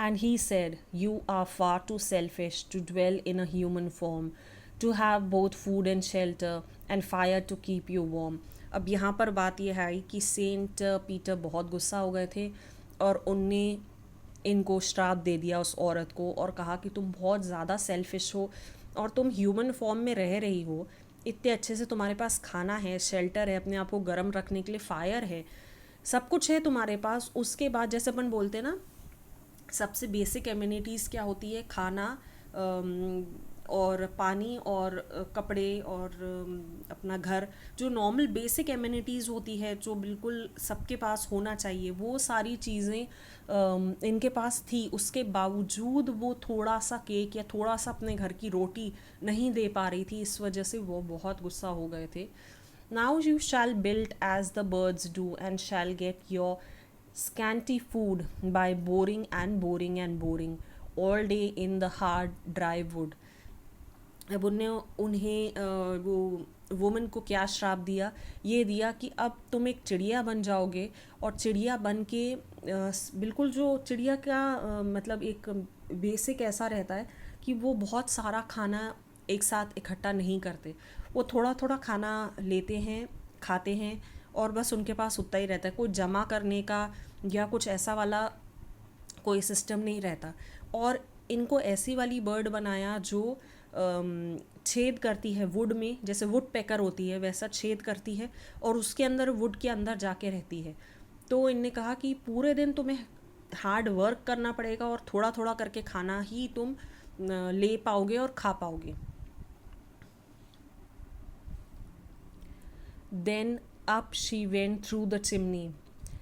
And he said, "You are far too selfish to dwell in a human form, to have both food and shelter and fire to keep you warm." अब यहाँ पर बात यह है कि Saint Peter बहुत गुस्सा हो गए थे और उनने इनको श्राप दे दिया उस औरत को और कहा कि तुम बहुत ज़्यादा सेल्फिश हो और तुम ह्यूमन फॉर्म में रह रही हो, इतने अच्छे से तुम्हारे पास खाना है, शेल्टर है, अपने आप को गर्म रखने के लिए फायर है, सब कुछ है तुम्हारे पास, उसके बाद जैसे अपन बोलते हैं ना, सबसे बेसिक एम्यूनिटीज़ क्या होती है, खाना और पानी और कपड़े और अपना घर, जो नॉर्मल बेसिक एम्यूनिटीज़ होती है जो बिल्कुल सबके पास होना चाहिए, वो सारी चीज़ें इनके पास थी। उसके बावजूद वो थोड़ा सा केक या थोड़ा सा अपने घर की रोटी नहीं दे पा रही थी, इस वजह से वो बहुत गुस्सा हो गए थे। Now you shall build as the birds do and shall get your scanty food by boring and boring and boring all day in the hard dry wood. अब उन्हें वो वुमन को क्या श्राप दिया, ये दिया कि अब तुम एक चिड़िया बन जाओगे और चिड़िया बन के बिल्कुल जो चिड़िया का मतलब एक बेसिक ऐसा रहता है कि वो बहुत सारा खाना एक साथ इकट्ठा नहीं करते, वो थोड़ा थोड़ा खाना लेते हैं, खाते हैं और बस उनके पास उतना ही रहता है, कोई जमा करने का या कुछ ऐसा वाला कोई सिस्टम नहीं रहता। और इनको ऐसी वाली बर्ड बनाया जो छेद करती है वुड में, जैसे वुड पैकर होती है वैसा छेद करती है और उसके अंदर वुड के अंदर जाके रहती है। तो इनने कहा कि पूरे दिन तुम्हें हार्ड वर्क करना पड़ेगा और थोड़ा थोड़ा करके खाना ही तुम ले पाओगे और खा पाओगे। Then up she went through the chimney,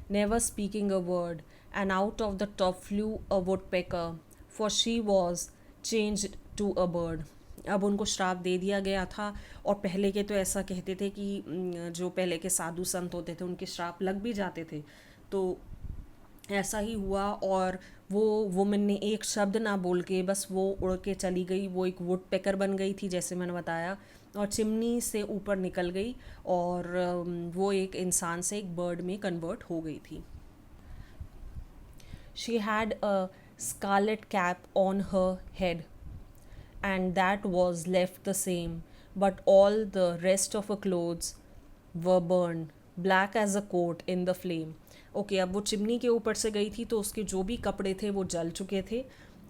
never speaking a word, and out of the top flew a woodpecker, for she was changed to a bird. अब उनको श्राप दे दिया गया था और पहले के तो ऐसा कहते थे कि जो पहले के साधु संत होते थे उनके श्राप लग भी जाते थे, तो ऐसा ही हुआ और वो वुमन ने एक शब्द ना बोल के बस वो उड़ के चली गई, वो एक वुड पैकर बन गई थी जैसे मैंने बताया और चिमनी से ऊपर निकल गई और वो एक इंसान से एक बर्ड में कन्वर्ट हो गई थी। She had a scarlet cap on her head and that was left the same, but all the rest of her clothes were burned, black as a coat in the flame. Okay अब वो chimney के ऊपर से गई थी तो उसके जो भी कपड़े थे वो जल चुके थे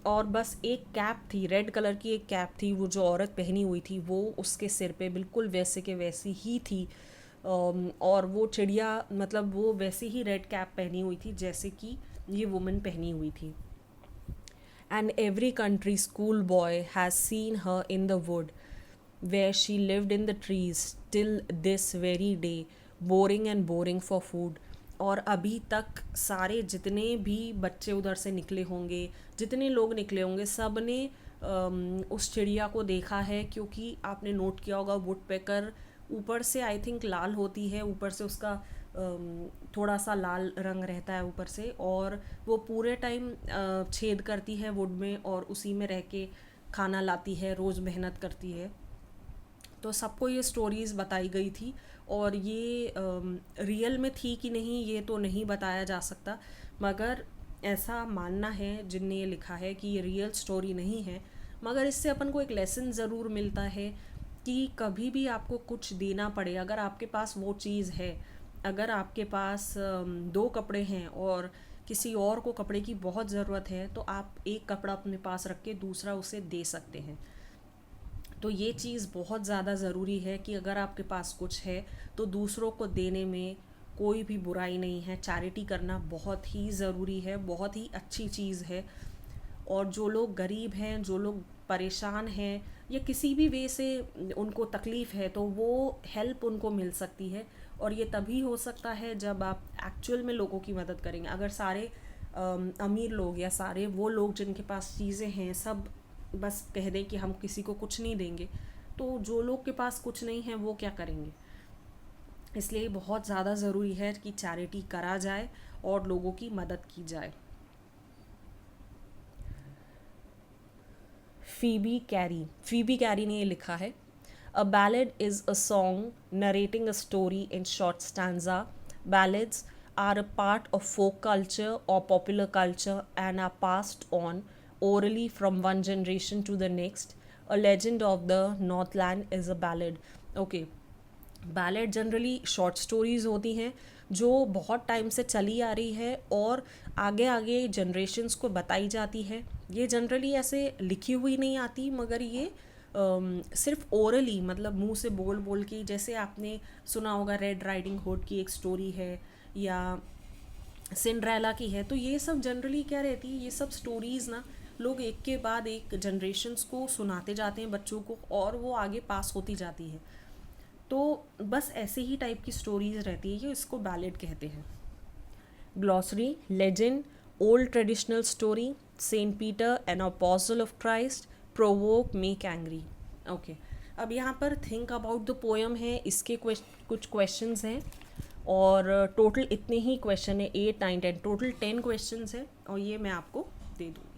और बस एक कैप थी, रेड कलर की एक कैप थी, वो जो औरत पहनी हुई थी वो उसके सिर पे बिल्कुल वैसे के वैसी ही थी। और वो चिड़िया मतलब वो वैसी ही रेड कैप पहनी हुई थी जैसे कि ये वुमन पहनी हुई थी। And every country schoolboy has seen her in the wood where she lived in the trees till this very day, boring and boring for food. और अभी तक सारे जितने भी बच्चे उधर से निकले होंगे, जितने लोग निकले होंगे, सब ने उस चिड़िया को देखा है, क्योंकि आपने नोट किया होगा वुड पैकर ऊपर से आई थिंक लाल होती है, ऊपर से उसका थोड़ा सा लाल रंग रहता है ऊपर से, और वो पूरे टाइम छेद करती है वुड में और उसी में रह के खाना लाती है, रोज़ मेहनत करती है। तो सबको ये स्टोरीज़ बताई गई थी और ये रियल में थी कि नहीं ये तो नहीं बताया जा सकता, मगर ऐसा मानना है जिनने ये लिखा है कि ये रियल स्टोरी नहीं है। मगर इससे अपन को एक लेसन ज़रूर मिलता है कि कभी भी आपको कुछ देना पड़े, अगर आपके पास वो चीज़ है, अगर आपके पास दो कपड़े हैं और किसी और को कपड़े की बहुत ज़रूरत है, तो आप एक कपड़ा अपने पास रख के दूसरा उसे दे सकते हैं। तो ये चीज़ बहुत ज़्यादा ज़रूरी है कि अगर आपके पास कुछ है तो दूसरों को देने में कोई भी बुराई नहीं है। चैरिटी करना बहुत ही ज़रूरी है, बहुत ही अच्छी चीज़ है। और जो लोग गरीब हैं, जो लोग परेशान हैं या किसी भी वे से उनको तकलीफ़ है, तो वो हेल्प उनको मिल सकती है। और ये तभी हो सकता है जब आप एक्चुअल में लोगों की मदद करेंगे। अगर सारे अमीर लोग या सारे वो लोग जिनके पास चीज़ें हैं सब बस कह दें कि हम किसी को कुछ नहीं देंगे, तो जो लोग के पास कुछ नहीं है वो क्या करेंगे। इसलिए बहुत ज़्यादा ज़रूरी है कि चैरिटी करा जाए और लोगों की मदद की जाए। फीबी कैरी ने ये लिखा है, A ballad is a song narrating a story in short stanza. Ballads are a part of folk culture or popular culture and are passed on orally from one generation to the next. A legend of the Northland is a ballad. Okay, ballad generally short stories होती हैं जो बहुत time से चली आ रही है और आगे आगे जनरेशन्स को बताई जाती है. ये जनरली ऐसे लिखी हुई नहीं आती, मगर ये सिर्फ ओरली, मतलब मुंह से बोल बोल के, जैसे आपने सुना होगा रेड राइडिंग हुड की एक स्टोरी है या सिंड्रेला की है. तो ये सब जनरली क्या रहती है, ये सब स्टोरीज़ ना लोग एक के बाद एक जनरेशन्स को सुनाते जाते हैं बच्चों को, और वो आगे पास होती जाती है. तो बस ऐसे ही टाइप की स्टोरीज रहती है कि इसको बैलेड कहते हैं. Glossary, legend, old traditional story, saint Peter an apostle of Christ, provoke, make angry. Okay, अब यहाँ पर थिंक अबाउट द पोएम है, इसके कुछ क्वेश्चंस हैं और टोटल इतने ही क्वेश्चन है, 8, 9, 10, टोटल 10 क्वेश्चंस है और ये मैं आपको दे दूँ.